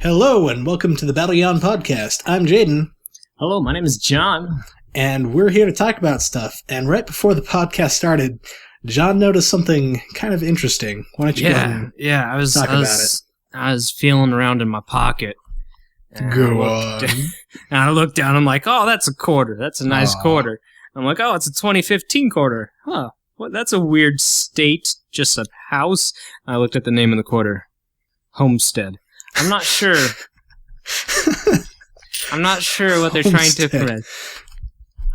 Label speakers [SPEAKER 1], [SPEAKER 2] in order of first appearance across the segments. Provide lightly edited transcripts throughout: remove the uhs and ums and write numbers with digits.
[SPEAKER 1] Hello and welcome to the Battle Yawn Podcast. I'm Jadon.
[SPEAKER 2] Hello, my name is Jon.
[SPEAKER 1] And we're here to talk about stuff. And right before the podcast started, Jon noticed something kind of interesting. Why don't you go ahead and
[SPEAKER 2] I was
[SPEAKER 1] talk about it?
[SPEAKER 2] I was feeling around in my pocket.
[SPEAKER 1] Go on.
[SPEAKER 2] And I looked down, I'm like, oh, that's a quarter. That's a nice quarter. I'm like, oh, it's a 2015 quarter. Huh. Well, that's a weird state, just a house. I looked at the name of the quarter. Homestead. I'm not sure. I'm not sure what they're trying to prevent.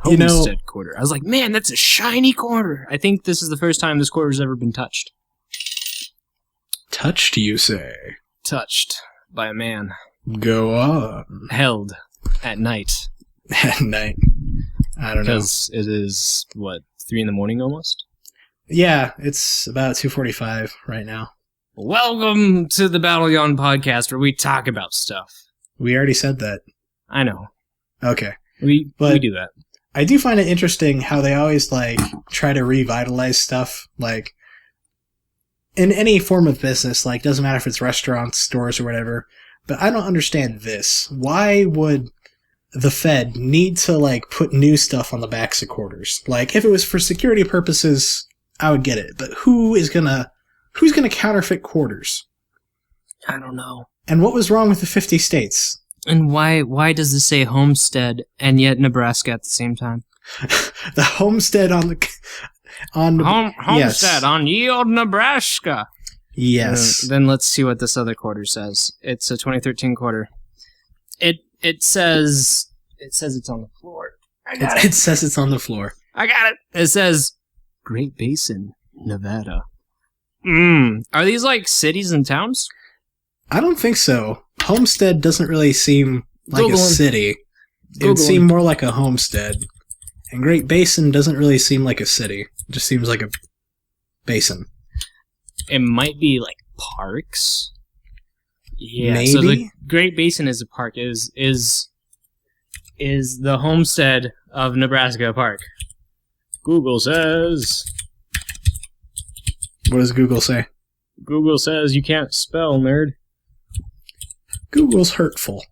[SPEAKER 2] Homestead quarter. I was like, man, that's a shiny quarter. I think this is the first time this quarter's ever been touched.
[SPEAKER 1] Touched, you say?
[SPEAKER 2] Touched by a man.
[SPEAKER 1] Go on.
[SPEAKER 2] Held at night.
[SPEAKER 1] At night. I don't know.
[SPEAKER 2] Because it is, 3 in the morning almost?
[SPEAKER 1] Yeah, it's about 2:45 right now.
[SPEAKER 2] Welcome to the Battle Yawn Podcast, where we talk about stuff.
[SPEAKER 1] We already said that.
[SPEAKER 2] I know.
[SPEAKER 1] Okay.
[SPEAKER 2] We do that.
[SPEAKER 1] I do find it interesting how they always, try to revitalize stuff, in any form of business, doesn't matter if it's restaurants, stores, or whatever, but I don't understand this. Why would the Fed need to, put new stuff on the backs of quarters? If it was for security purposes, I would get it, but who's gonna counterfeit quarters?
[SPEAKER 2] I don't know.
[SPEAKER 1] And what was wrong with the 50 states?
[SPEAKER 2] And why does this say Homestead and yet Nebraska at the same time?
[SPEAKER 1] The Homestead on
[SPEAKER 2] Homestead on Yield, Nebraska.
[SPEAKER 1] Yes.
[SPEAKER 2] Then let's see what this other quarter says. It's a 2013 quarter. It says it's on the floor.
[SPEAKER 1] It says it's on the floor.
[SPEAKER 2] I got it. It says Great Basin, Nevada. Are these cities and towns?
[SPEAKER 1] I don't think so. Homestead doesn't really seem like a city. It would
[SPEAKER 2] Googling.
[SPEAKER 1] seem more like a homestead. And Great Basin doesn't really seem like a city. It just seems like a basin.
[SPEAKER 2] It might be parks. Yeah,
[SPEAKER 1] maybe.
[SPEAKER 2] So the Great Basin is a park. Is the Homestead of Nebraska Park? Google says.
[SPEAKER 1] What does Google say?
[SPEAKER 2] Google says you can't spell, nerd.
[SPEAKER 1] Google's hurtful.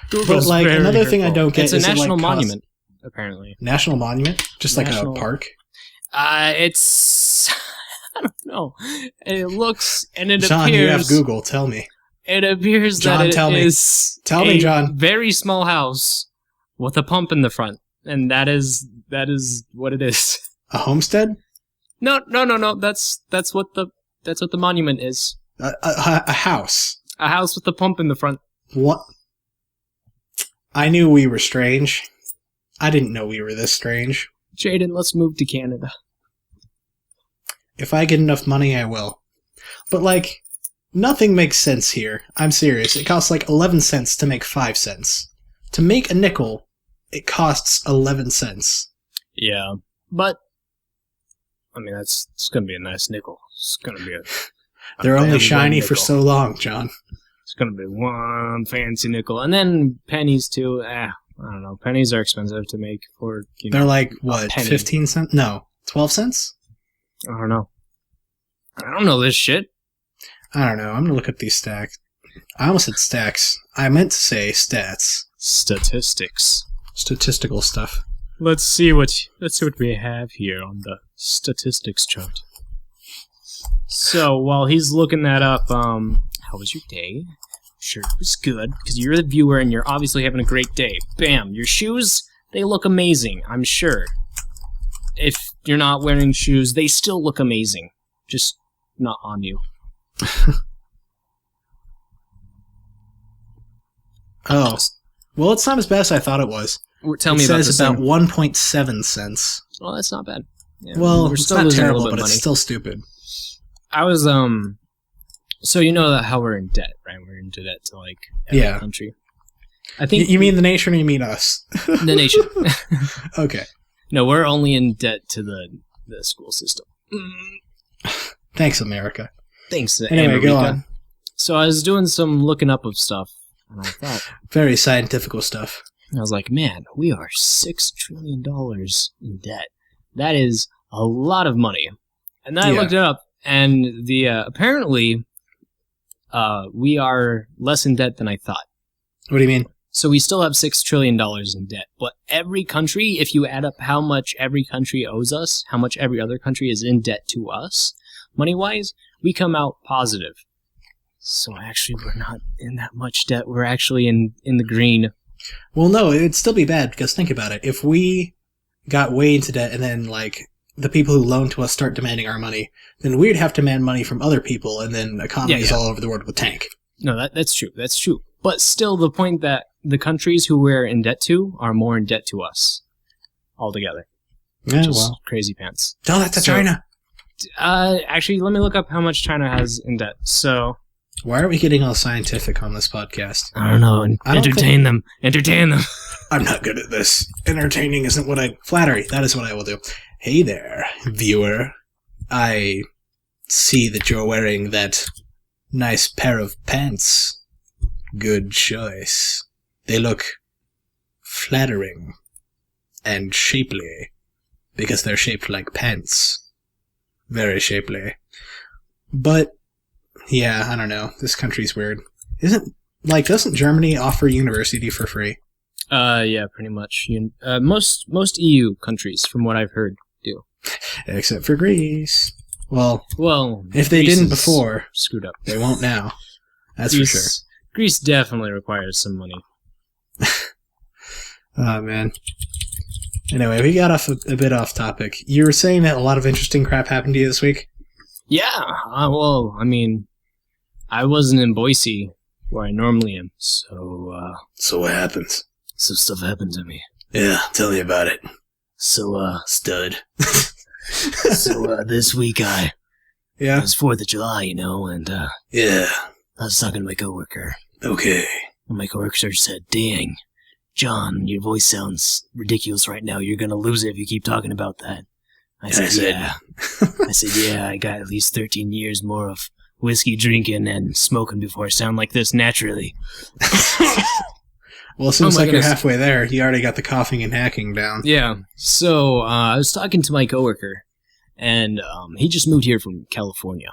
[SPEAKER 2] Google's
[SPEAKER 1] but
[SPEAKER 2] very
[SPEAKER 1] another thing I
[SPEAKER 2] hurtful.
[SPEAKER 1] don't get
[SPEAKER 2] it's
[SPEAKER 1] is
[SPEAKER 2] a national
[SPEAKER 1] it,
[SPEAKER 2] monument, apparently.
[SPEAKER 1] National monument? Just
[SPEAKER 2] National-
[SPEAKER 1] like a park?
[SPEAKER 2] It's I don't know. It looks and it
[SPEAKER 1] Jon,
[SPEAKER 2] appears.
[SPEAKER 1] you have Google. Tell me.
[SPEAKER 2] It appears
[SPEAKER 1] Jon,
[SPEAKER 2] that it
[SPEAKER 1] tell me.
[SPEAKER 2] is
[SPEAKER 1] Tell me,
[SPEAKER 2] a
[SPEAKER 1] Jon.
[SPEAKER 2] very small house with a pump in the front, and that is what it is.
[SPEAKER 1] A homestead?
[SPEAKER 2] No. That's what the monument is.
[SPEAKER 1] A house.
[SPEAKER 2] A house with a pump in the front.
[SPEAKER 1] What? I knew we were strange. I didn't know we were this strange.
[SPEAKER 2] Jadon, let's move to Canada.
[SPEAKER 1] If I get enough money, I will. But, nothing makes sense here. I'm serious. It costs, 11 cents to make 5 cents. To make a nickel, it costs 11 cents.
[SPEAKER 2] Yeah, but I mean it's gonna be a nice nickel. It's gonna be a
[SPEAKER 1] They're only shiny
[SPEAKER 2] nickel.
[SPEAKER 1] for so long, Jon.
[SPEAKER 2] It's gonna be one fancy nickel, and then pennies too. I don't know. Pennies are expensive to make for.
[SPEAKER 1] They're
[SPEAKER 2] what,
[SPEAKER 1] 15 cents? No, 12 cents?
[SPEAKER 2] I don't know. I don't know this shit.
[SPEAKER 1] I don't know. I'm gonna look up these stacks. I almost said stacks. I meant to say stats.
[SPEAKER 2] Statistics.
[SPEAKER 1] Statistical stuff.
[SPEAKER 2] Let's see what we have here on the statistics chart. So while he's looking that up, how was your day? Sure, it was good, because you're the viewer and you're obviously having a great day. Bam! Your shoes, they look amazing, I'm sure. If you're not wearing shoes, they still look amazing. Just not on you.
[SPEAKER 1] Oh. Well, it's not as bad as I thought it was.
[SPEAKER 2] Tell me about this.
[SPEAKER 1] It says about 1.7 cents.
[SPEAKER 2] Well, that's not bad. Yeah,
[SPEAKER 1] Well,
[SPEAKER 2] we're
[SPEAKER 1] it's
[SPEAKER 2] still
[SPEAKER 1] not
[SPEAKER 2] losing a
[SPEAKER 1] terrible,
[SPEAKER 2] little bit
[SPEAKER 1] but
[SPEAKER 2] of
[SPEAKER 1] it's
[SPEAKER 2] money.
[SPEAKER 1] still stupid.
[SPEAKER 2] I was, so you know how we're in debt, right? We're into debt to, every
[SPEAKER 1] Yeah.
[SPEAKER 2] country. I think
[SPEAKER 1] You mean the nation or you mean us?
[SPEAKER 2] the nation.
[SPEAKER 1] Okay.
[SPEAKER 2] No, we're only in debt to the school system.
[SPEAKER 1] Thanks, America.
[SPEAKER 2] Thanks,
[SPEAKER 1] Anyway, go
[SPEAKER 2] Murica.
[SPEAKER 1] on.
[SPEAKER 2] So I was doing some looking up of stuff, and I thought,
[SPEAKER 1] Very scientifical stuff.
[SPEAKER 2] I was like, man, we are $6 trillion in debt. That is a lot of money. And then I looked it up, and the apparently we are less in debt than I thought.
[SPEAKER 1] What do you mean?
[SPEAKER 2] So we still have $6 trillion in debt. But every country, if you add up how much every country owes us, how much every other country is in debt to us, money-wise, we come out positive. So actually, we're not in that much debt. We're actually in the green.
[SPEAKER 1] Well, no, it'd still be bad, because think about it. If we got way into debt and then, like, the people who loan to us start demanding our money, then we'd have to demand money from other people, and then economies all over the world would tank.
[SPEAKER 2] No, that's true. That's true. But still, the point that the countries who we're in debt to are more in debt to us altogether.
[SPEAKER 1] Yeah,
[SPEAKER 2] Which is
[SPEAKER 1] well.
[SPEAKER 2] crazy pants.
[SPEAKER 1] Tell that to China.
[SPEAKER 2] Actually, let me look up how much China has in debt. So,
[SPEAKER 1] Why are we getting all scientific on this podcast?
[SPEAKER 2] I don't know. Entertain them. Entertain them.
[SPEAKER 1] I'm not good at this. Entertaining isn't what I... Flattery, that is what I will do. Hey there, viewer. I see that you're wearing that nice pair of pants. Good choice. They look flattering and shapely because they're shaped like pants. Very shapely. But, yeah, I don't know. This country's weird. Doesn't Germany offer university for free?
[SPEAKER 2] Yeah, pretty much. Most EU countries, from what I've heard, do.
[SPEAKER 1] Except for Greece. Well, if they
[SPEAKER 2] Greece
[SPEAKER 1] didn't before,
[SPEAKER 2] screwed up.
[SPEAKER 1] they won't now. That's
[SPEAKER 2] Greece,
[SPEAKER 1] for sure.
[SPEAKER 2] Greece definitely requires some money.
[SPEAKER 1] Oh, man. Anyway, we got off a bit off topic. You were saying that a lot of interesting crap happened to you this week?
[SPEAKER 2] Yeah, well, I mean, I wasn't in Boise, where I normally am, so...
[SPEAKER 1] So what happens?
[SPEAKER 2] So stuff happened to me.
[SPEAKER 1] Yeah, tell me about it.
[SPEAKER 2] So,
[SPEAKER 1] Stud.
[SPEAKER 2] this week it
[SPEAKER 1] Yeah?
[SPEAKER 2] was 4th of July, and,
[SPEAKER 1] Yeah.
[SPEAKER 2] I was talking to my coworker,
[SPEAKER 1] Okay.
[SPEAKER 2] and my coworker said, "Dang, John, your voice sounds ridiculous right now. You're gonna lose it if you keep talking about that." I said, "Yeah." I said, "Yeah, I got at least 13 years more of whiskey drinking and smoking before I sound like this naturally."
[SPEAKER 1] Well, it seems like you're halfway there. You already got the coughing and hacking down.
[SPEAKER 2] Yeah. So I was talking to my coworker, and he just moved here from California.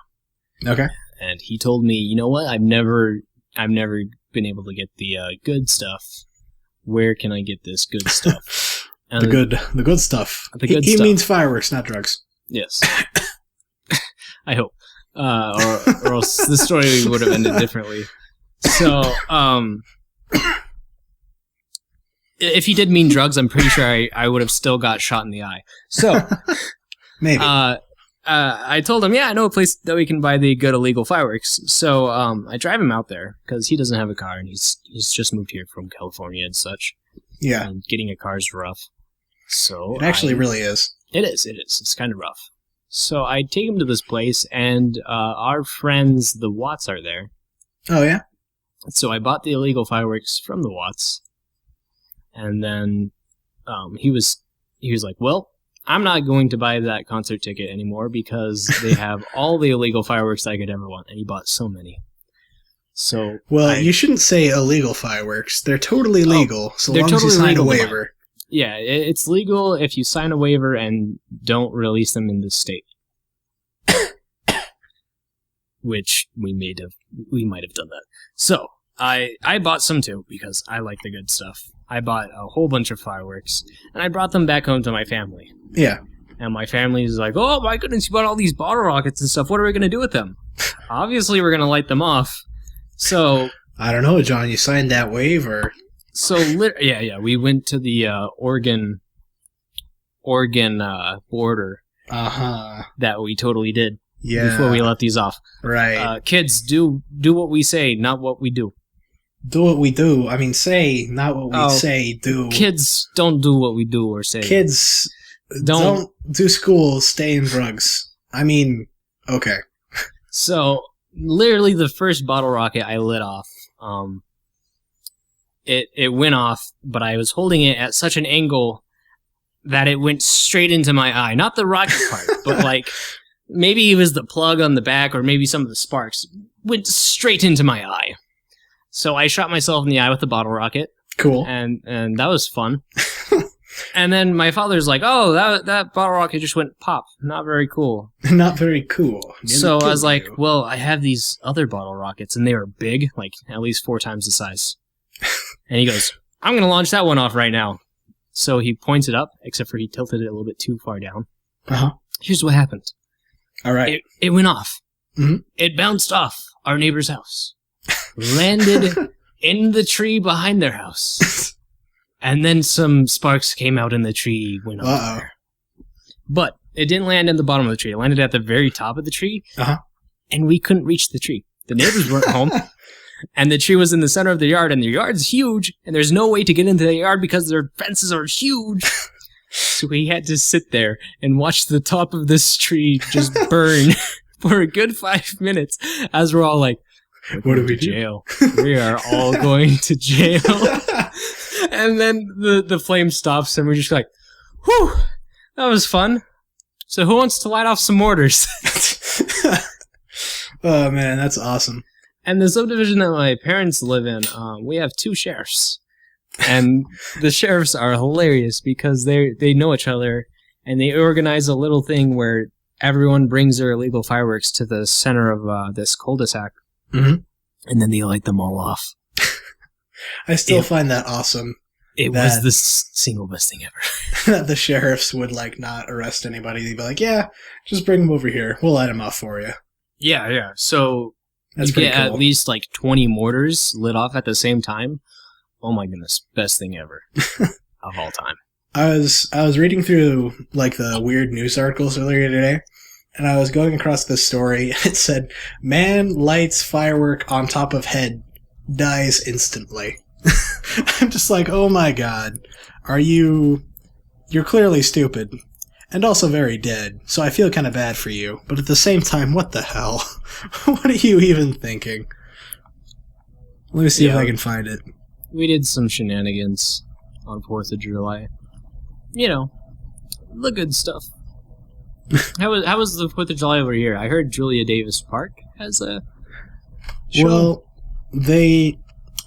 [SPEAKER 1] Okay.
[SPEAKER 2] And he told me, "You know what? I've never been able to get the good stuff. Where can I get this good stuff?" And
[SPEAKER 1] the good stuff.
[SPEAKER 2] The good
[SPEAKER 1] he
[SPEAKER 2] stuff.
[SPEAKER 1] means fireworks, not drugs.
[SPEAKER 2] Yes. I hope. Or else the story would have ended differently. So, if he did mean drugs, I'm pretty sure I would have still got shot in the eye. So,
[SPEAKER 1] Maybe.
[SPEAKER 2] I told him, yeah, I know a place that we can buy the good illegal fireworks. So, I drive him out there because he doesn't have a car and he's just moved here from California and such.
[SPEAKER 1] Yeah.
[SPEAKER 2] And getting a car is rough. So
[SPEAKER 1] It actually really is.
[SPEAKER 2] It is. It's kind of rough. So I take him to this place, and our friends, the Watts, are there.
[SPEAKER 1] Oh, yeah?
[SPEAKER 2] So I bought the illegal fireworks from the Watts, and then he was like, "Well, I'm not going to buy that concert ticket anymore because they have all the illegal fireworks I could ever want," and he bought so many. So
[SPEAKER 1] you shouldn't say illegal fireworks. They're totally legal, so long as you sign a waiver.
[SPEAKER 2] Yeah, it's legal if you sign a waiver and don't release them in the state. Which we might have done that. So I bought some too because I like the good stuff. I bought a whole bunch of fireworks and I brought them back home to my family.
[SPEAKER 1] Yeah.
[SPEAKER 2] And my family's like, "Oh my goodness, you bought all these bottle rockets and stuff. What are we gonna do with them?" Obviously, we're gonna light them off. So
[SPEAKER 1] I don't know, John. You signed that waiver.
[SPEAKER 2] So yeah, we went to the Oregon border. That we totally did.
[SPEAKER 1] Yeah.
[SPEAKER 2] Before we let these off.
[SPEAKER 1] Right.
[SPEAKER 2] Kids, do what we say, not what we do.
[SPEAKER 1] Do what we do. I mean, say, not what we say, do.
[SPEAKER 2] Kids, don't do what we do or say.
[SPEAKER 1] Kids, don't do school, stay in drugs. I mean, okay.
[SPEAKER 2] So, literally the first bottle rocket I lit off, it went off, but I was holding it at such an angle that it went straight into my eye. Not the rocket part, but like... Maybe it was the plug on the back, or maybe some of the sparks went straight into my eye. So I shot myself in the eye with the bottle rocket.
[SPEAKER 1] Cool.
[SPEAKER 2] And that was fun. And then my father's like, "Oh, that bottle rocket just went pop. Not very cool."
[SPEAKER 1] Not very cool.
[SPEAKER 2] So I was like, "Well, I have these other bottle rockets, and they were big, like at least 4 times the size." And he goes, "I'm going to launch that one off right now." So he points it up, except for he tilted it a little bit too far down.
[SPEAKER 1] Uh-huh.
[SPEAKER 2] Here's what happened.
[SPEAKER 1] All right.
[SPEAKER 2] It went off.
[SPEAKER 1] Mm-hmm.
[SPEAKER 2] It bounced off our neighbor's house, landed in the tree behind their house, and then some sparks came out and the tree went on fire. But it didn't land in the bottom of the tree. It landed at the very top of the tree, and we couldn't reach the tree. The neighbors weren't home, and the tree was in the center of the yard, and the yard's huge, and there's no way to get into the yard because their fences are huge. So we had to sit there and watch the top of this tree just burn for a good 5 minutes as we're all like,
[SPEAKER 1] what do we do?
[SPEAKER 2] Jail. We are all going to jail. And then the flame stops and we're just like, whew, that was fun. So who wants to light off some mortars?
[SPEAKER 1] Oh, man, that's awesome.
[SPEAKER 2] And the subdivision that my parents live in, we have 2 sheriffs. And the sheriffs are hilarious because they know each other, and they organize a little thing where everyone brings their illegal fireworks to the center of this cul-de-sac, and then they light them all off.
[SPEAKER 1] I still find that awesome.
[SPEAKER 2] It was the single best thing ever.
[SPEAKER 1] That the sheriffs would not arrest anybody. They'd be like, "Yeah, just bring them over here. We'll light them off for you." Yeah.
[SPEAKER 2] So
[SPEAKER 1] that's
[SPEAKER 2] you
[SPEAKER 1] pretty
[SPEAKER 2] get
[SPEAKER 1] cool.
[SPEAKER 2] at least 20 mortars lit off at the same time. Oh my goodness, best thing ever of all time.
[SPEAKER 1] I was reading through the weird news articles earlier today, and I was going across this story, and it said, "Man lights firework on top of head, dies instantly." I'm just like, oh my god, you're clearly stupid, and also very dead, so I feel kind of bad for you, but at the same time, what the hell? What are you even thinking? Let me see if I can find it.
[SPEAKER 2] We did some shenanigans on 4th of July. You know, the good stuff. How was the 4th of July over here? I heard Julia Davis Park has a show.
[SPEAKER 1] Well,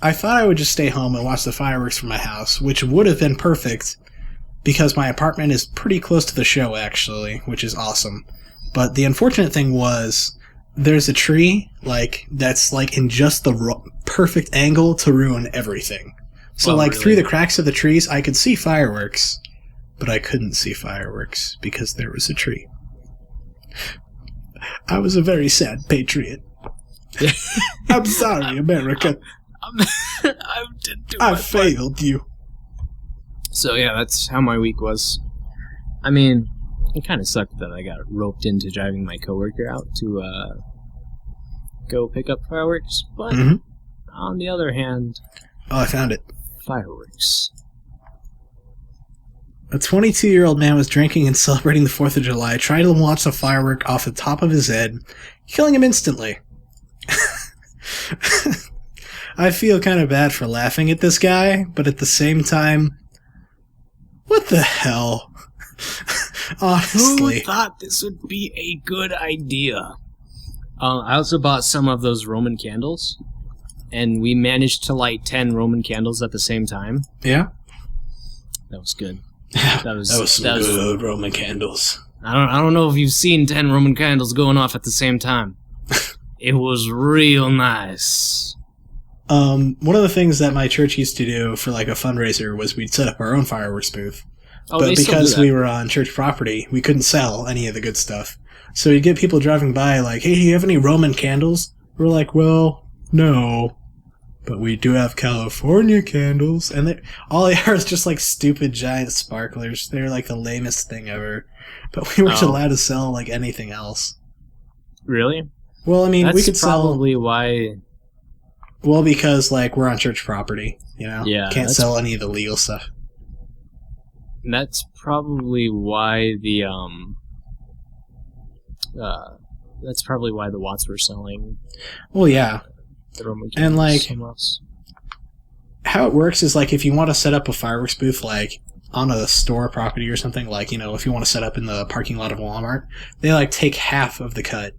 [SPEAKER 1] I thought I would just stay home and watch the fireworks from my house, which would have been perfect because my apartment is pretty close to the show, actually, which is awesome. But the unfortunate thing was there's a tree that's in just the perfect angle to ruin everything. So really? Through the cracks of the trees, I could see fireworks, but I couldn't see fireworks because there was a tree. I was a very sad patriot. I'm sorry, America. I failed you.
[SPEAKER 2] So yeah, that's how my week was. I mean, it kind of sucked that I got roped into driving my coworker out to go pick up fireworks, but on the other hand...
[SPEAKER 1] Oh, I found it.
[SPEAKER 2] Fireworks.
[SPEAKER 1] A 22-year-old man was drinking and celebrating the 4th of July, trying to launch a firework off the top of his head, killing him instantly. I feel kind of bad for laughing at this guy, but at the same time, what the hell? Honestly.
[SPEAKER 2] Who thought this would be a good idea? I also bought some of those Roman candles, and we managed to light 10 Roman candles at the same time.
[SPEAKER 1] Yeah?
[SPEAKER 2] That was good.
[SPEAKER 1] That was some good Roman candles.
[SPEAKER 2] I don't know if you've seen 10 Roman candles going off at the same time. It was real nice.
[SPEAKER 1] One of the things that my church used to do for a fundraiser was we'd set up our own fireworks booth.
[SPEAKER 2] Oh,
[SPEAKER 1] but because we were on church property, we couldn't sell any of the good stuff. So you'd get people driving by hey, do you have any Roman candles? We're like, well, no. But we do have California candles. And all they are is just stupid giant sparklers. They're the lamest thing ever. But we weren't allowed to sell anything else.
[SPEAKER 2] Really?
[SPEAKER 1] Well, I mean,
[SPEAKER 2] That's
[SPEAKER 1] we could
[SPEAKER 2] probably why...
[SPEAKER 1] Well, because, we're on church property,
[SPEAKER 2] Yeah.
[SPEAKER 1] Can't sell any of the legal stuff.
[SPEAKER 2] That's probably why the Watts were selling.
[SPEAKER 1] Well, yeah.
[SPEAKER 2] The Roman
[SPEAKER 1] candles. How it works is, if you want to set up a fireworks booth, on a store property or something, if you want to set up in the parking lot of Walmart, they, take half of the cut.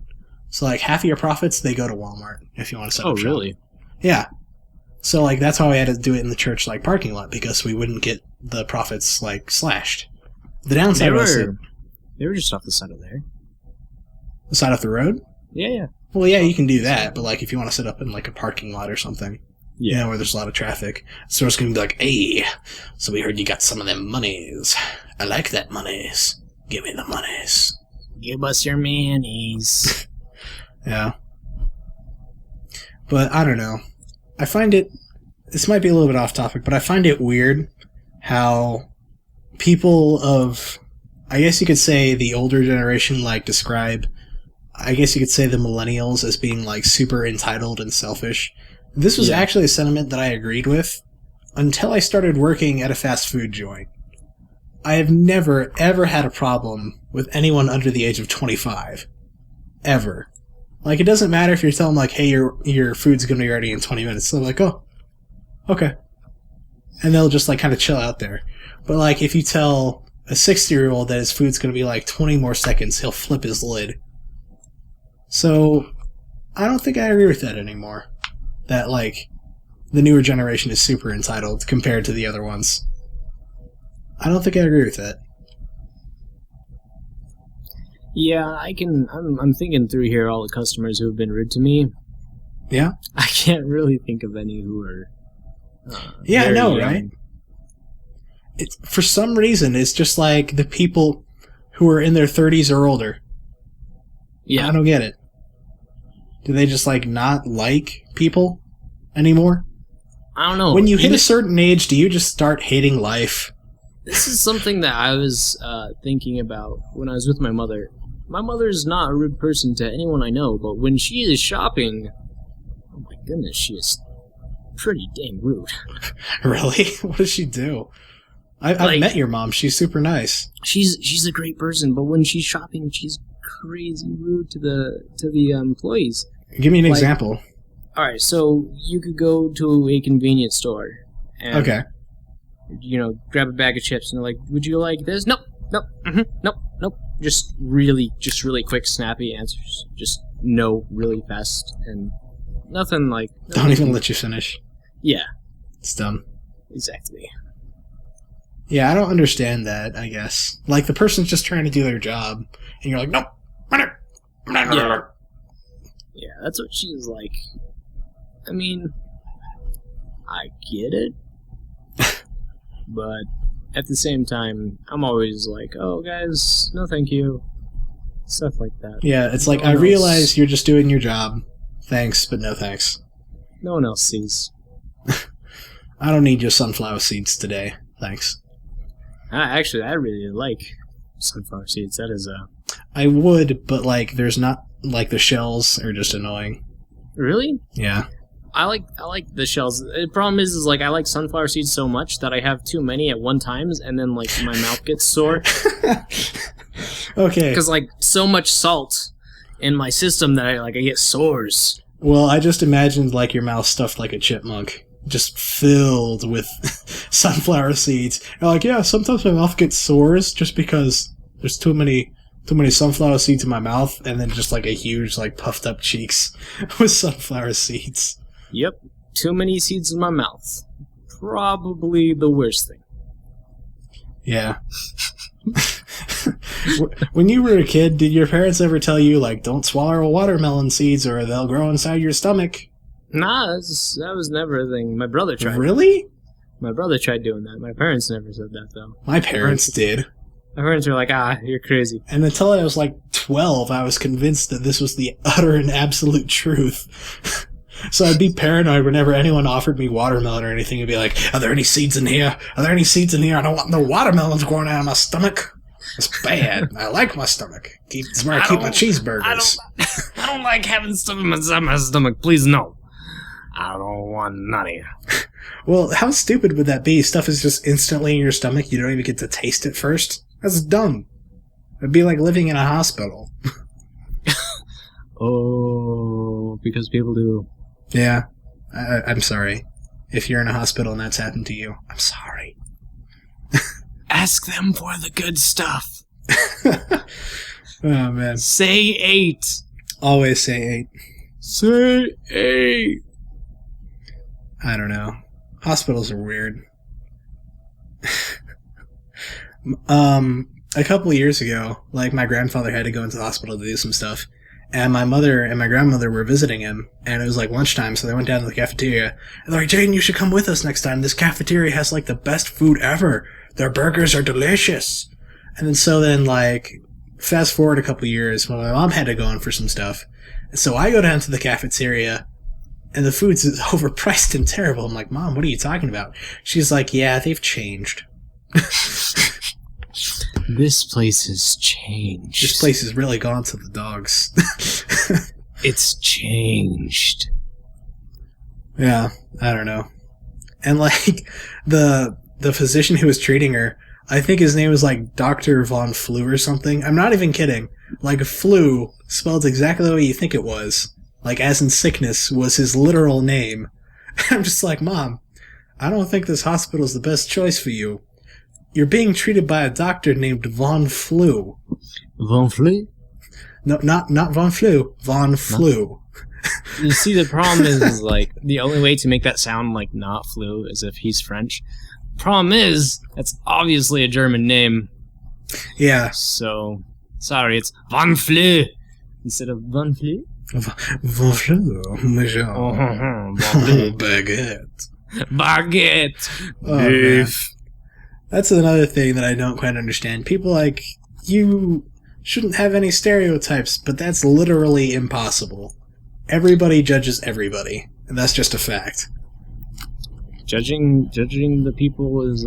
[SPEAKER 1] So, half of your profits, they go to Walmart if you want to set up shop.
[SPEAKER 2] Oh, really?
[SPEAKER 1] Yeah. So, that's why we had to do it in the church, parking lot, because we wouldn't get the profits like slashed. The downside was
[SPEAKER 2] they were just off the side of there.
[SPEAKER 1] The side of the road.
[SPEAKER 2] Yeah.
[SPEAKER 1] Well, yeah, you can do that, but like if you want to set up in like a parking lot or something,
[SPEAKER 2] Yeah.
[SPEAKER 1] where there's a lot of traffic, the store's gonna be like, "Hey, so we heard you got some of them monies. I like that monies. Give me the monies.
[SPEAKER 2] Give us your mayonnaise."
[SPEAKER 1] Yeah. But I don't know. I find it. This might be a little bit off topic, but I find it weird how people of, I guess you could say the older generation, like describe, I guess you could say the millennials as being like super entitled and selfish. This was actually a sentiment that I agreed with until I started working at a fast food joint. I have never, ever had a problem with anyone under the age of 25. Ever. Like, it doesn't matter if you're telling them, like, hey, your food's going to be ready in 20 minutes. They're like, oh, okay. And they'll just, like, kind of chill out there. But, like, if you tell a 60-year-old that his food's going to be, like, 20 more seconds, he'll flip his lid. So, I don't think I agree with that anymore. That, like, the newer generation is super entitled compared to the other ones. I don't think I agree with that.
[SPEAKER 2] Yeah, I'm thinking through here all the customers who have been rude to me.
[SPEAKER 1] Yeah?
[SPEAKER 2] I can't really think of any who are
[SPEAKER 1] yeah, I know,
[SPEAKER 2] young.
[SPEAKER 1] right? For some reason, it's just like the people who are in their 30s or older.
[SPEAKER 2] Yeah.
[SPEAKER 1] I don't get it. Do they just, like, not like people anymore?
[SPEAKER 2] I don't know.
[SPEAKER 1] When you hit a certain age, do you just start hating life?
[SPEAKER 2] This is something that I was thinking about when I was with my mother. My mother's not a rude person to anyone I know, but when she is shopping, oh my goodness, she is pretty dang rude.
[SPEAKER 1] Really? What does she do? I've met your mom. She's super nice.
[SPEAKER 2] She's a great person, but when she's shopping, she's crazy rude to the employees.
[SPEAKER 1] Give me an example.
[SPEAKER 2] All right, so you could go to a convenience store and
[SPEAKER 1] okay.
[SPEAKER 2] Grab a bag of chips, and they're like, "Would you like this?" Nope, nope, nope, nope. Just really quick, snappy answers. Just no, really fast, and nothing like.
[SPEAKER 1] Don't even let you finish.
[SPEAKER 2] Yeah,
[SPEAKER 1] it's dumb.
[SPEAKER 2] Exactly.
[SPEAKER 1] Yeah, I don't understand that. I guess like the person's just trying to do their job, and you're like, nope.
[SPEAKER 2] Yeah, that's what she's like. I mean, I get it. But at the same time, I'm always like, oh, guys, no thank you. Stuff like that.
[SPEAKER 1] Yeah, it's like, I realize you're just doing your job. Thanks, but no thanks.
[SPEAKER 2] No one else sees.
[SPEAKER 1] I don't need your sunflower seeds today. Thanks.
[SPEAKER 2] Actually, I really like sunflower seeds. That is
[SPEAKER 1] I would, but, like, there's not, like, the shells are just annoying.
[SPEAKER 2] Really?
[SPEAKER 1] Yeah.
[SPEAKER 2] I like the shells. The problem is like I like sunflower seeds so much that I have too many at one time, and then like my mouth gets sore.
[SPEAKER 1] Okay.
[SPEAKER 2] Because like so much salt in my system that I get sores.
[SPEAKER 1] Well, I just imagined like your mouth stuffed like a chipmunk, just filled with sunflower seeds. And like, yeah, sometimes my mouth gets sores just because there's too many sunflower seeds in my mouth, and then just like a huge like puffed up cheeks with sunflower seeds.
[SPEAKER 2] Yep, too many seeds in my mouth. Probably the worst thing.
[SPEAKER 1] Yeah. When you were a kid, did your parents ever tell you, like, don't swallow watermelon seeds or they'll grow inside your stomach?
[SPEAKER 2] Nah, that was never a thing. My brother tried.
[SPEAKER 1] Really?
[SPEAKER 2] My brother tried doing that. My parents never said that, though.
[SPEAKER 1] My parents did.
[SPEAKER 2] My parents were like, you're crazy.
[SPEAKER 1] And until I was, like, 12, I was convinced that this was the utter and absolute truth. So I'd be paranoid whenever anyone offered me watermelon or anything. I'd be like, are there any seeds in here? Are there any seeds in here? I don't want no watermelons growing out of my stomach. It's bad. I like my stomach. It's where I keep my cheeseburgers.
[SPEAKER 2] I don't like having stuff inside my stomach. Please, no. I don't want none of you.
[SPEAKER 1] Well, how stupid would that be? Stuff is just instantly in your stomach. You don't even get to taste it first. That's dumb. It'd be like living in a hospital.
[SPEAKER 2] Oh, because people do.
[SPEAKER 1] Yeah. I'm sorry. If you're in a hospital and that's happened to you, I'm sorry.
[SPEAKER 2] Ask them for the good stuff.
[SPEAKER 1] Oh, man.
[SPEAKER 2] Say 8.
[SPEAKER 1] Always say 8.
[SPEAKER 2] Say 8.
[SPEAKER 1] I don't know. Hospitals are weird. A couple of years ago, like, my grandfather had to go into the hospital to do some stuff, and my mother and my grandmother were visiting him, and it was like lunchtime, so they went down to the cafeteria, and they're like, Jadon, you should come with us next time. This cafeteria has, like, the best food ever. Their burgers are delicious. And then, like, fast forward a couple of years, when my mom had to go in for some stuff, and so I go down to the cafeteria, and the food's overpriced and terrible. I'm like, Mom, what are you talking about? She's like, yeah, they've changed.
[SPEAKER 2] This place has changed.
[SPEAKER 1] This place has really gone to the dogs.
[SPEAKER 2] It's changed.
[SPEAKER 1] Yeah, I don't know. And, like, the physician who was treating her, I think his name was, like, Dr. Von Flu or something. I'm not even kidding. Like, flu, spelled exactly the way you think it was. Like, as in sickness, was his literal name. I'm just like, Mom, I don't think this hospital's the best choice for you. You're being treated by a doctor named Von Flu.
[SPEAKER 2] Von Flu?
[SPEAKER 1] No, not Von Flu. Von Flu.
[SPEAKER 2] You see, the problem is, like, the only way to make that sound like not flu is if he's French. Problem is, that's obviously a German name.
[SPEAKER 1] Yeah.
[SPEAKER 2] So, sorry, it's Von Flu instead of Von Flu.
[SPEAKER 1] Von Flu, monsieur. Baguette.
[SPEAKER 2] Baguette.
[SPEAKER 1] Oh, beef. That's another thing that I don't quite understand. People like, you shouldn't have any stereotypes, but that's literally impossible. Everybody judges everybody, and that's just a fact.
[SPEAKER 2] Judging the people is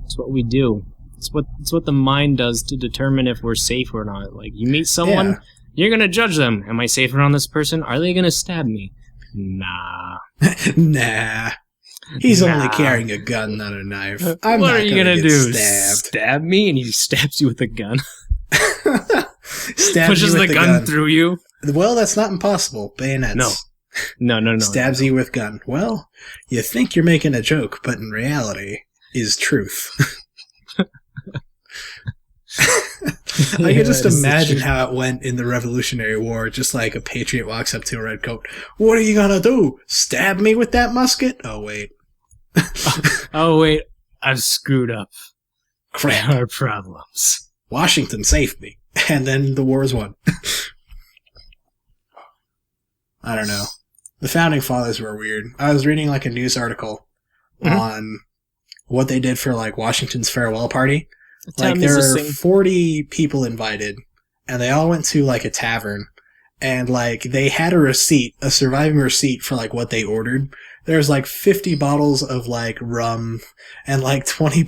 [SPEAKER 2] it's what we do. It's what the mind does to determine if we're safe or not. Like, you meet someone, you're gonna judge them. Am I safe around this person? Are they gonna stab me? Nah.
[SPEAKER 1] Nah. He's only carrying a gun, not a knife. I'm
[SPEAKER 2] what
[SPEAKER 1] not
[SPEAKER 2] are you gonna do?
[SPEAKER 1] Stabbed.
[SPEAKER 2] Stab me? And he stabs you with a gun.
[SPEAKER 1] Stabs
[SPEAKER 2] Pushes
[SPEAKER 1] you with
[SPEAKER 2] the gun through you.
[SPEAKER 1] Well, that's not impossible. Bayonets.
[SPEAKER 2] No.
[SPEAKER 1] Stabs you with gun. Well, you think you're making a joke, but in reality, is truth. I can just imagine how it went in the Revolutionary War. Just like a patriot walks up to a redcoat. What are you gonna do? Stab me with that musket? Oh, wait.
[SPEAKER 2] Oh, wait. I've screwed up.
[SPEAKER 1] Crap.
[SPEAKER 2] There are problems.
[SPEAKER 1] Washington saved me. And then the war's won. I don't know. The Founding Fathers were weird. I was reading like a news article on what they did for like Washington's farewell party. Like there were 40 people invited, and they all went to like a tavern, and like they had a receipt, a surviving receipt for like what they ordered. There's like 50 bottles of like rum and like 20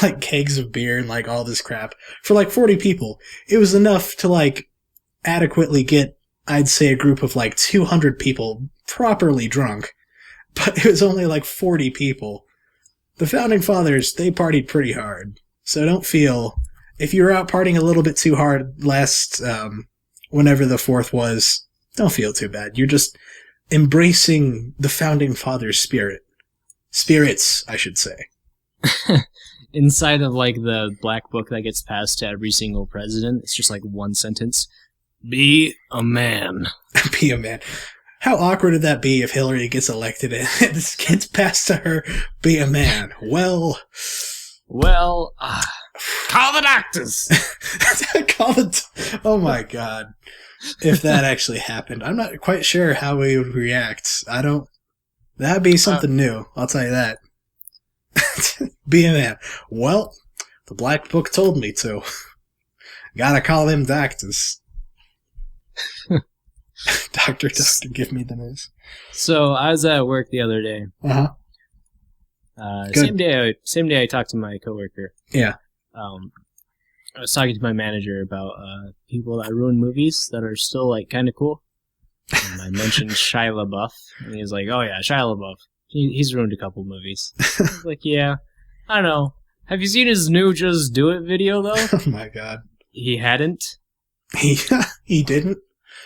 [SPEAKER 1] like kegs of beer and like all this crap for like 40 people. It was enough to like adequately get, I'd say, a group of like 200 people properly drunk, but it was only like 40 people. The Founding Fathers, they partied pretty hard. So don't feel, if you were out partying a little bit too hard last, whenever the 4th was, don't feel too bad. You're just embracing the Founding Fathers spirit. Spirits, I should say.
[SPEAKER 2] Inside of like the black book that gets passed to every single president, it's just like one sentence. Be a man.
[SPEAKER 1] Be a man. How awkward would that be if Hillary gets elected and this gets passed to her? Be a man. Well,
[SPEAKER 2] call the doctors.
[SPEAKER 1] Oh my god. If that actually happened, I'm not quite sure how we would react. That'd be something new. I'll tell you that. Be a man. Well, the black book told me to. Gotta call them doctors. Doctor, give me the news.
[SPEAKER 2] So I was at work the other day. Same day I talked to my coworker.
[SPEAKER 1] Yeah.
[SPEAKER 2] I was talking to my manager about people that ruin movies that are still like kind of cool. And I mentioned Shia LaBeouf, and he was like, "Oh yeah, Shia LaBeouf. He's ruined a couple movies." I was like, "Yeah, I don't know. Have you seen his new Just Do It video though?"
[SPEAKER 1] Oh my god.
[SPEAKER 2] He hadn't.
[SPEAKER 1] He didn't.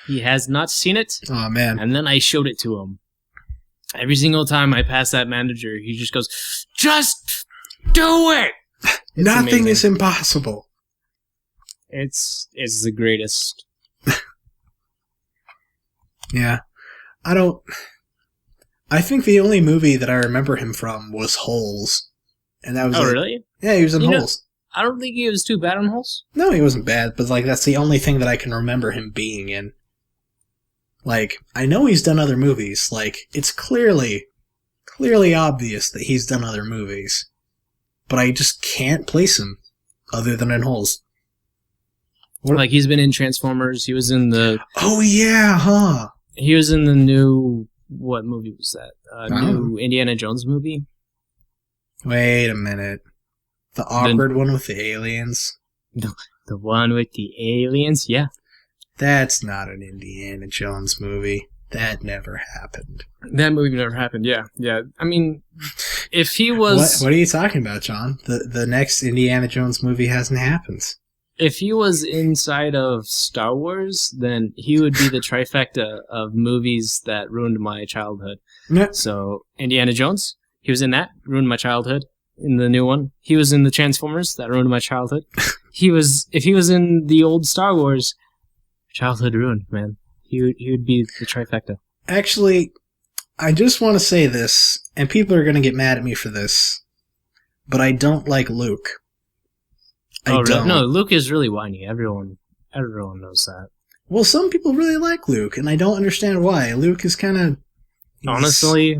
[SPEAKER 2] He has not seen it.
[SPEAKER 1] Oh, man.
[SPEAKER 2] And then I showed it to him. Every single time I pass that manager, he just goes, "Just do it!"
[SPEAKER 1] Nothing
[SPEAKER 2] amazing.
[SPEAKER 1] is impossible.
[SPEAKER 2] It's the greatest.
[SPEAKER 1] Yeah. I think the only movie that I remember him from was Holes. And that was
[SPEAKER 2] Oh,
[SPEAKER 1] it.
[SPEAKER 2] really?
[SPEAKER 1] Yeah, he was in Holes.
[SPEAKER 2] I don't think he was too bad on Holes.
[SPEAKER 1] No, he wasn't bad, but like that's the only thing that I can remember him being in. Like, I know he's done other movies. Like, it's clearly obvious that he's done other movies. But I just can't place him other than in Holes.
[SPEAKER 2] Like, he's been in Transformers. He was in the...
[SPEAKER 1] Oh, yeah, huh?
[SPEAKER 2] He was in the new... What movie was that? New Indiana Jones movie?
[SPEAKER 1] Wait a minute. The awkward one with the aliens?
[SPEAKER 2] The one with the aliens? Yeah.
[SPEAKER 1] That's not an Indiana Jones movie. That never happened.
[SPEAKER 2] That movie never happened, yeah. Yeah. I mean, if he was...
[SPEAKER 1] What are you talking about, John? The next Indiana Jones movie hasn't happened.
[SPEAKER 2] If he was inside of Star Wars, then he would be the trifecta of movies that ruined my childhood.
[SPEAKER 1] No.
[SPEAKER 2] So, Indiana Jones, he was in that, ruined my childhood. In the new one, he was in the Transformers, that ruined my childhood. If he was in the old Star Wars, childhood ruined, man. He would be the trifecta.
[SPEAKER 1] Actually, I just want to say this, and people are going to get mad at me for this, but I don't like Luke. I don't.
[SPEAKER 2] No, Luke is really whiny. Everyone knows that.
[SPEAKER 1] Well, some people really like Luke, and I don't understand why. Luke is kind of...
[SPEAKER 2] Honestly,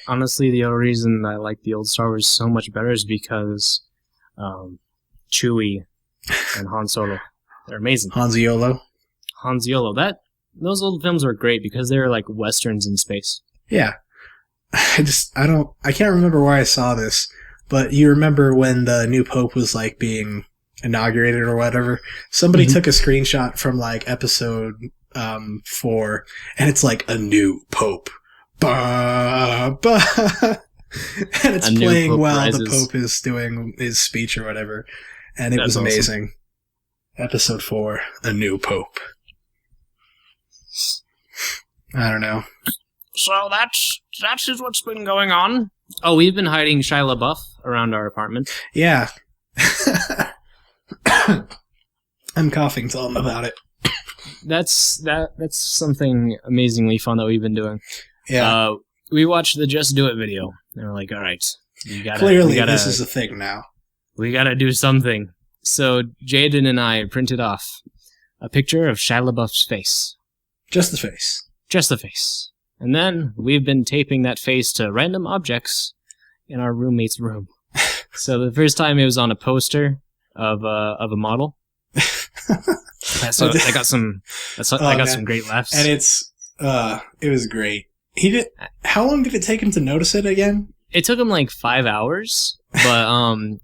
[SPEAKER 2] the only reason I like the old Star Wars so much better is because Chewie and Han Solo. They're amazing.
[SPEAKER 1] Han Solo.
[SPEAKER 2] Those old films were great because they were like westerns in space.
[SPEAKER 1] Yeah. I can't remember where I saw this, but you remember when the new Pope was like being inaugurated or whatever? Somebody took a screenshot from like episode 4, and it's like a new Pope. Bah, bah. And it's playing while the Pope is doing his speech or whatever. And it was amazing. Awesome. Episode 4, a new Pope. I don't know.
[SPEAKER 2] So that's what's been going on. Oh, we've been hiding Shia LaBeouf around our apartment.
[SPEAKER 1] Yeah. I'm coughing, tell him about it.
[SPEAKER 2] That's something amazingly fun that we've been doing.
[SPEAKER 1] Yeah.
[SPEAKER 2] We watched the Just Do It video, and we're like, all right,
[SPEAKER 1] clearly this is a thing now.
[SPEAKER 2] We gotta do something. So Jadon and I printed off a picture of Shia LaBeouf's face.
[SPEAKER 1] Just the face.
[SPEAKER 2] Just the face. And then we've been taping that face to random objects in our roommate's room. So the first time it was on a poster of a model. So I got some great laughs.
[SPEAKER 1] And it was great. How long did it take him to notice it again?
[SPEAKER 2] It took him like 5 hours, but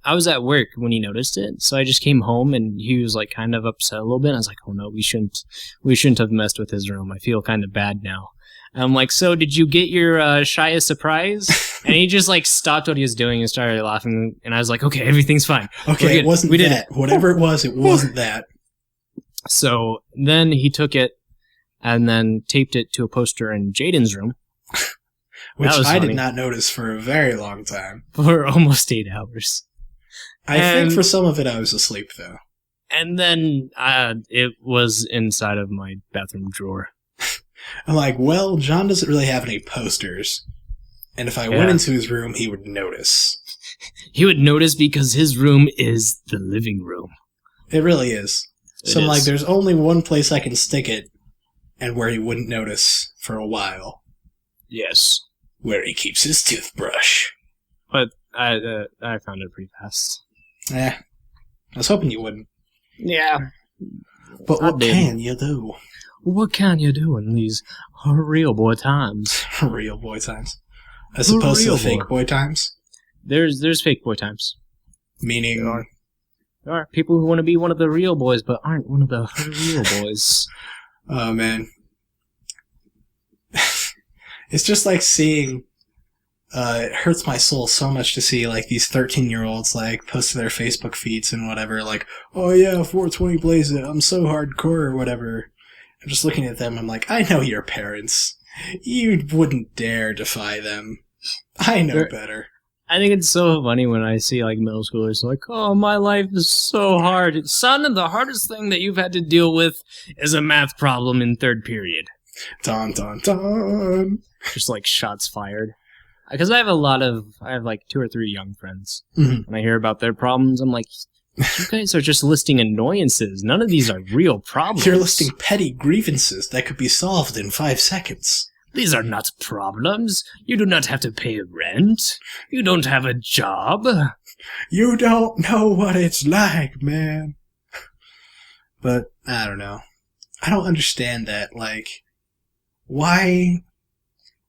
[SPEAKER 2] I was at work when he noticed it, so I just came home and he was like kind of upset a little bit. I was like, "Oh no, we shouldn't have messed with his room. I feel kind of bad now." And I'm like, "So did you get your Shia surprise?" And he just like stopped what he was doing and started laughing. And I was like, "Okay, everything's fine."
[SPEAKER 1] Okay, it wasn't that. Whatever it wasn't that.
[SPEAKER 2] So then he took it and then taped it to a poster in Jadon's room.
[SPEAKER 1] Which I did not notice for a very long time.
[SPEAKER 2] For almost 8 hours.
[SPEAKER 1] I think for some of it I was asleep, though.
[SPEAKER 2] And then it was inside of my bathroom drawer.
[SPEAKER 1] I'm like, well, John doesn't really have any posters. And if I went into his room, he would notice.
[SPEAKER 2] He would notice because his room is the living room.
[SPEAKER 1] It really is. So I'm like, there's only one place I can stick it, and where he wouldn't notice for a while.
[SPEAKER 2] Yes.
[SPEAKER 1] Where he keeps his toothbrush.
[SPEAKER 2] But I found it pretty fast.
[SPEAKER 1] I was hoping you wouldn't.
[SPEAKER 2] Yeah.
[SPEAKER 1] But what can you do?
[SPEAKER 2] What can you do in these real boy times?
[SPEAKER 1] Real boy times. As opposed to the fake boy times?
[SPEAKER 2] There's fake boy times.
[SPEAKER 1] Meaning?
[SPEAKER 2] There are people who want to be one of the real boys, but aren't one of the real boys.
[SPEAKER 1] Oh, man. It's just like seeing, it hurts my soul so much to see like these 13-year-olds like post to their Facebook feeds and whatever, like, oh yeah, 420 blaze it, I'm so hardcore or whatever. I'm just looking at them, I'm like, I know your parents. You wouldn't dare defy them. I know better.
[SPEAKER 2] I think it's so funny when I see like middle schoolers like, oh, my life is so hard. Son, the hardest thing that you've had to deal with is a math problem in third period.
[SPEAKER 1] Dun, dun, dun.
[SPEAKER 2] Just like shots fired. Because I have like 2 or 3 young friends.
[SPEAKER 1] Mhm.
[SPEAKER 2] When I hear about their problems, I'm like, you guys are just listing annoyances. None of these are real problems.
[SPEAKER 1] You're listing petty grievances that could be solved in 5 seconds.
[SPEAKER 2] These are not problems. You do not have to pay rent. You don't have a job.
[SPEAKER 1] You don't know what it's like, man. But, I don't know. I don't understand that, like, why...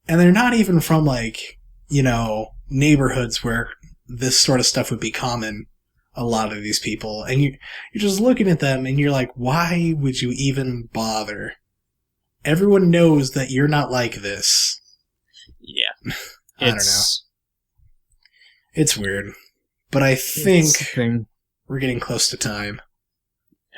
[SPEAKER 1] And they're not even from, like, you know, neighborhoods where this sort of stuff would be common, a lot of these people. And you're just looking at them and you're like, why would you even bother? Everyone knows that you're not like this.
[SPEAKER 2] Yeah.
[SPEAKER 1] I don't know. It's weird. But I think we're getting close to time.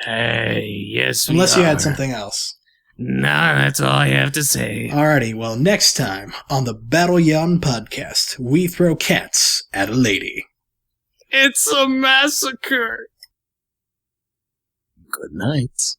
[SPEAKER 2] Hey, yes, we
[SPEAKER 1] Unless you
[SPEAKER 2] are.
[SPEAKER 1] had something else.
[SPEAKER 2] Nah, that's all I have to say.
[SPEAKER 1] Alrighty, well, next time on the Battle Yawn Podcast, we throw cats at a lady.
[SPEAKER 2] It's a massacre. Good night.